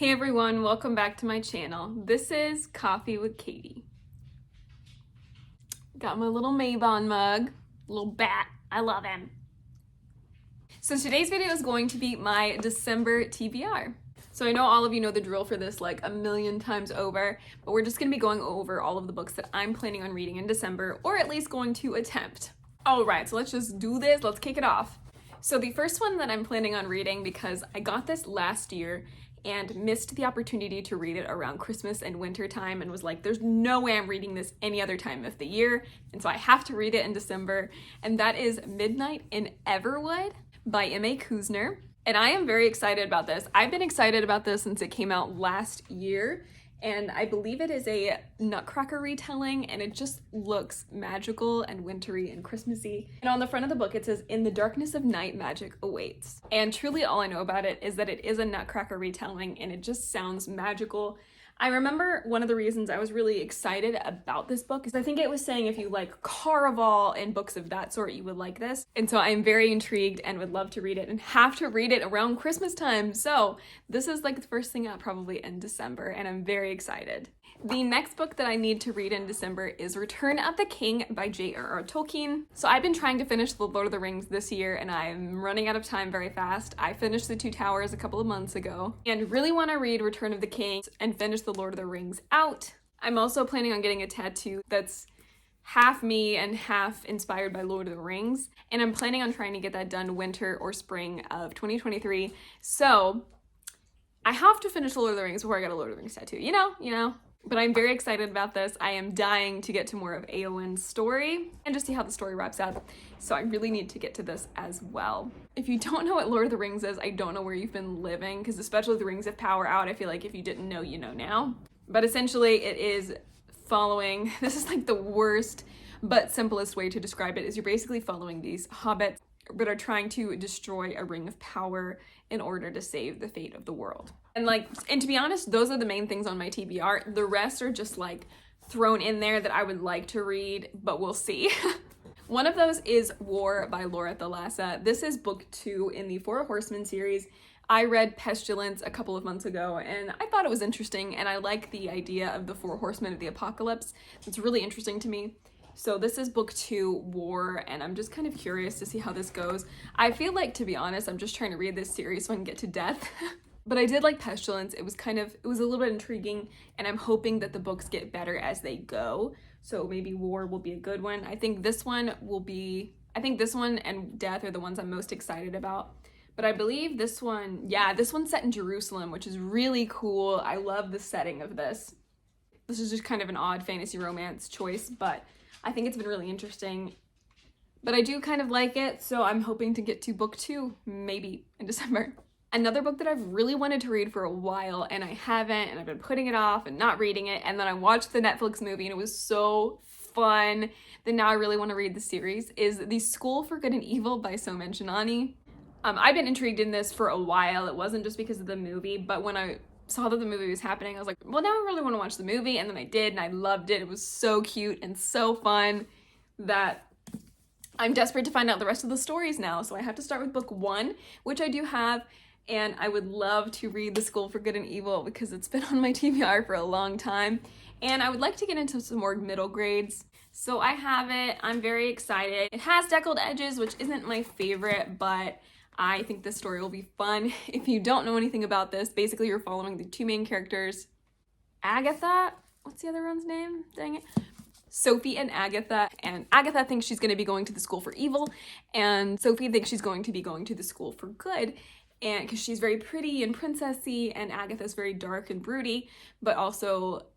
Hey everyone, welcome back to my channel. This is Coffee with Katie. Got my little Mabon mug, little bat, I love him. So today's video is going to be my December TBR. So I know all of you know the drill for this like a million times over, but we're just gonna be going over all of the books that I'm planning on reading in December, or at least going to attempt. All right, so let's just do this, let's kick it off. So the first one that I'm planning on reading, because I got this last year and missed the opportunity to read it around Christmas and winter time, and was like, there's no way I'm reading this any other time of the year, and so I have to read it in December, and that is Midnight in Everwood by M.A. Kuzner. And I am very excited about this. I've been excited about this since it came out last year, and I believe it is a Nutcracker retelling, and it just looks magical and wintry and Christmassy. And on the front of the book it says, "In the darkness of night, magic awaits." And truly all I know about it is that it is a Nutcracker retelling, and it just sounds magical. I remember one of the reasons I was really excited about this book is I think it was saying if you like Caraval and books of that sort, you would like this. And so I'm very intrigued and would love to read it and have to read it around Christmas time. So this is like the first thing out probably in December, and I'm very excited. The next book that I need to read in December is Return of the King by J.R.R. Tolkien. So I've been trying to finish The Lord of the Rings this year, and I'm running out of time very fast. I finished The Two Towers a couple of months ago, and really want to read Return of the King and finish The Lord of the Rings out. I'm also planning on getting a tattoo that's half me and half inspired by Lord of the Rings, and I'm planning on trying to get that done winter or spring of 2023. So I have to finish The Lord of the Rings before I get a Lord of the Rings tattoo, you know. But I'm very excited about this. I am dying to get to more of Eowyn's story and just see how the story wraps up. So I really need to get to this as well. If you don't know what Lord of the Rings is, I don't know where you've been living, because especially the Rings of Power out, I feel like if you didn't know, you know now. But essentially it is following, this is like the worst but simplest way to describe it, is you're basically following these hobbits that are trying to destroy a ring of power in order to save the fate of the world. And to be honest, those are the main things on my TBR. The rest are just like thrown in there that I would like to read, but we'll see. One of those is War by Laura Thalassa. This is book 2 in the Four Horsemen series. I read Pestilence a couple of months ago, and I thought it was interesting, and I like the idea of the Four Horsemen of the Apocalypse. It's really interesting to me. So this is book 2, War, and I'm just kind of curious to see how this goes. I feel like, to be honest, I'm just trying to read this series so I can get to death. But I did like Pestilence. It was a little bit intriguing, and I'm hoping that the books get better as they go. So maybe War will be a good one. I think this one and Death are the ones I'm most excited about. But I believe this one's set in Jerusalem, which is really cool. I love the setting of this. This is just kind of an odd fantasy romance choice, but I think it's been really interesting. But I do kind of like it, so I'm hoping to get to book 2, maybe in December. Another book that I've really wanted to read for a while, and I haven't, and I've been putting it off and not reading it, and then I watched the Netflix movie and it was so fun that now I really want to read the series, is The School for Good and Evil by Somen Shinani. I've been intrigued in this for a while. It wasn't just because of the movie, but when I saw that the movie was happening, I was like, well, now I really want to watch the movie, and then I did, and I loved it. It was so cute and so fun that I'm desperate to find out the rest of the stories now. So I have to start with book 1, which I do have, and I would love to read The School for Good and Evil because it's been on my TBR for a long time, and I would like to get into some more middle grades. So I have it. I'm very excited. It has deckled edges, which isn't my favorite, but I think this story will be fun. If you don't know anything about this, basically you're following the two main characters, Agatha, what's the other one's name? Dang it. Sophie and Agatha thinks she's going to be going to the school for evil, and Sophie thinks she's going to be going to the school for good, and because she's very pretty and princessy, and Agatha's very dark and broody, but also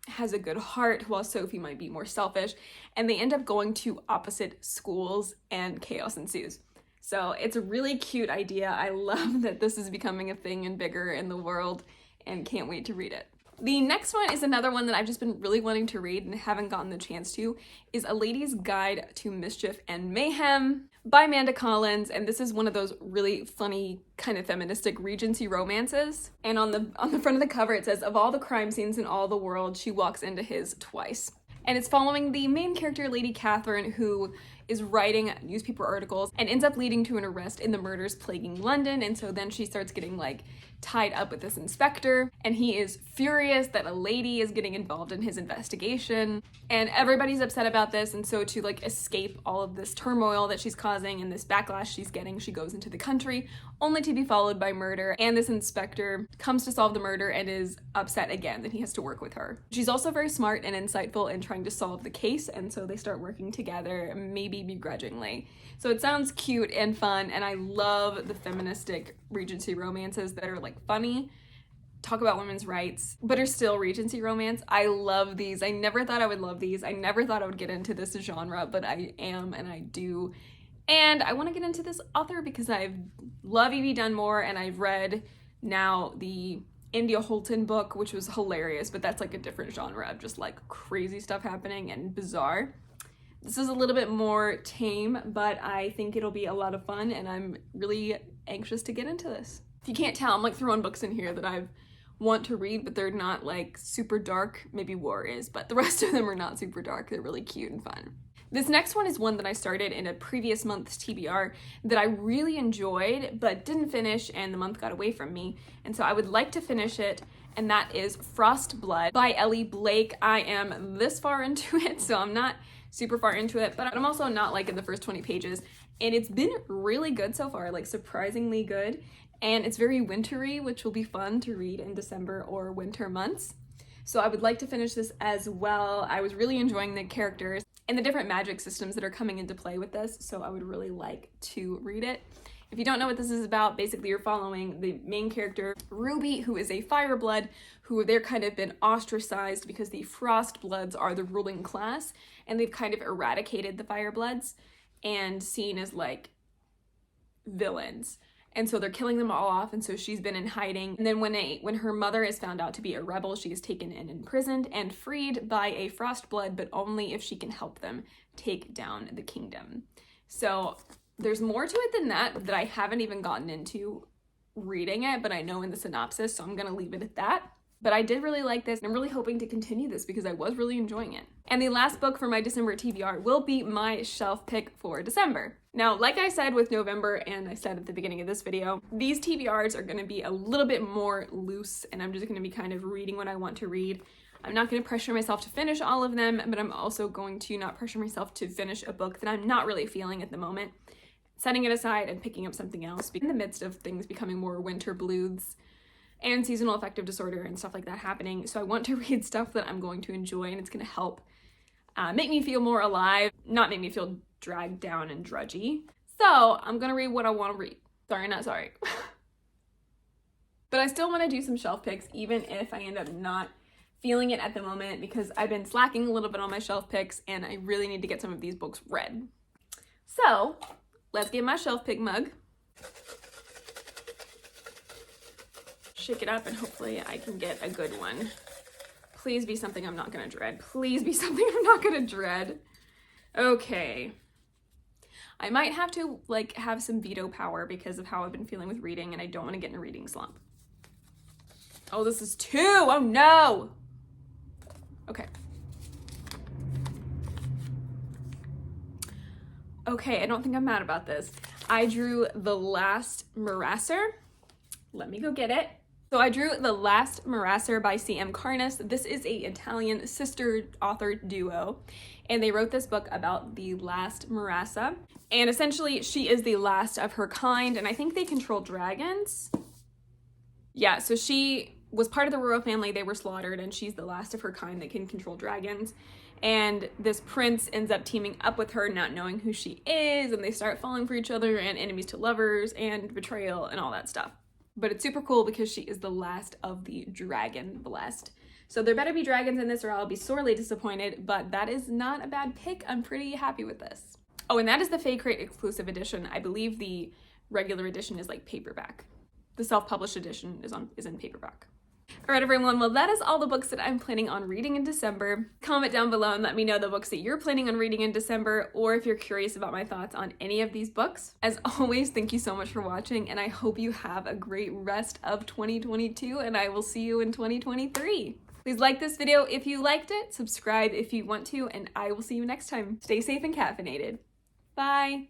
has a good heart, while Sophie might be more selfish, and they end up going to opposite schools, and chaos ensues. So it's a really cute idea. I love that this is becoming a thing and bigger in the world, and can't wait to read it. The next one is another one that I've just been really wanting to read and haven't gotten the chance to, is A Lady's Guide to Mischief and Mayhem by Amanda Collins, and this is one of those really funny kind of feministic Regency romances. And on the front of the cover it says, "Of all the crime scenes in all the world, she walks into his twice." And it's following the main character, Lady Catherine, who is writing newspaper articles and ends up leading to an arrest in the murders plaguing London. And so then she starts getting like tied up with this inspector, and he is furious that a lady is getting involved in his investigation, and everybody's upset about this. And so to like escape all of this turmoil that she's causing and this backlash she's getting, she goes into the country, only to be followed by murder. And this inspector comes to solve the murder and is upset again that he has to work with her. She's also very smart and insightful in trying to solve the case, and so they start working together, maybe begrudgingly. So it sounds cute and fun, and I love the feministic Regency romances that are like funny, talk about women's rights, but are still Regency romance. I love these. I never thought I would love these. I never thought I would get into this genre, but I am, and I do. And I want to get into this author because I love Evie Dunmore, and I've read now the India Holton book, which was hilarious, but that's like a different genre of just like crazy stuff happening and bizarre. This is a little bit more tame, but I think it'll be a lot of fun, and I'm really anxious to get into this. If you can't tell, I'm like throwing books in here that I want to read, but they're not like super dark. Maybe War is, but the rest of them are not super dark. They're really cute and fun. This next one is one that I started in a previous month's TBR that I really enjoyed, but didn't finish, and the month got away from me. And so I would like to finish it, and that is Frost Blood by Ellie Blake. I am this far into it, so I'm not super far into it, but I'm also not like in the first 20 pages. And it's been really good so far, like surprisingly good. And it's very wintry, which will be fun to read in December or winter months. So I would like to finish this as well. I was really enjoying the characters and the different magic systems that are coming into play with this, so I would really like to read it. If you don't know what this is about, basically you're following the main character, Ruby, who is a Fireblood, who they're kind of been ostracized because the Frostbloods are the ruling class, and they've kind of eradicated the Firebloods and seen as like villains. And so they're killing them all off, and so she's been in hiding. And then when her mother is found out to be a rebel, she is taken and imprisoned and freed by a Frostblood, but only if she can help them take down the kingdom. So there's more to it than that I haven't even gotten into reading it, but I know in the synopsis, so I'm gonna leave it at that. But I did really like this, and I'm really hoping to continue this because I was really enjoying it. And the last book for my December TBR will be my shelf pick for December. Now, like I said with November, and I said at the beginning of this video, these TBRs are gonna be a little bit more loose, and I'm just gonna be kind of reading what I want to read. I'm not gonna pressure myself to finish all of them, but I'm also going to not pressure myself to finish a book that I'm not really feeling at the moment. Setting it aside and picking up something else in the midst of things becoming more winter blues and seasonal affective disorder and stuff like that happening. So I want to read stuff that I'm going to enjoy, and it's gonna help make me feel more alive, not make me feel dragged down and drudgy. So I'm gonna read what I wanna read. Sorry, not sorry. But I still wanna do some shelf picks, even if I end up not feeling it at the moment, because I've been slacking a little bit on my shelf picks, and I really need to get some of these books read. So let's get my shelf pick mug. Shake it up, and hopefully I can get a good one. Please be something I'm not gonna dread. Please be something I'm not gonna dread. Okay. I might have to like have some veto power because of how I've been feeling with reading, and I don't want to get in a reading slump. Oh, this is 2. Oh no. Okay. Okay, I don't think I'm mad about this. I drew The Last Marasser. Let me go get it. So I drew The Last Marasser by C.M. Carnus. This is a Italian sister author duo, and they wrote this book about the last Marassa. And essentially, she is the last of her kind, and I think they control dragons. Yeah, so she was part of the royal family. They were slaughtered, and she's the last of her kind that can control dragons. And this prince ends up teaming up with her, not knowing who she is, and they start falling for each other, and enemies to lovers, and betrayal, and all that stuff. But it's super cool because she is the last of the dragon blessed. So there better be dragons in this or I'll be sorely disappointed, but that is not a bad pick. I'm pretty happy with this. Oh, and that is the Fae Crate exclusive edition. I believe the regular edition is like paperback. The self-published edition is in paperback. All right, everyone, well, that is all the books that I'm planning on reading in December. Comment down below and let me know the books that you're planning on reading in December, or if you're curious about my thoughts on any of these books. As always, thank you so much for watching, and I hope you have a great rest of 2022, and I will see you in 2023. Please like this video if you liked it, subscribe if you want to, and I will see you next time. Stay safe and caffeinated. Bye.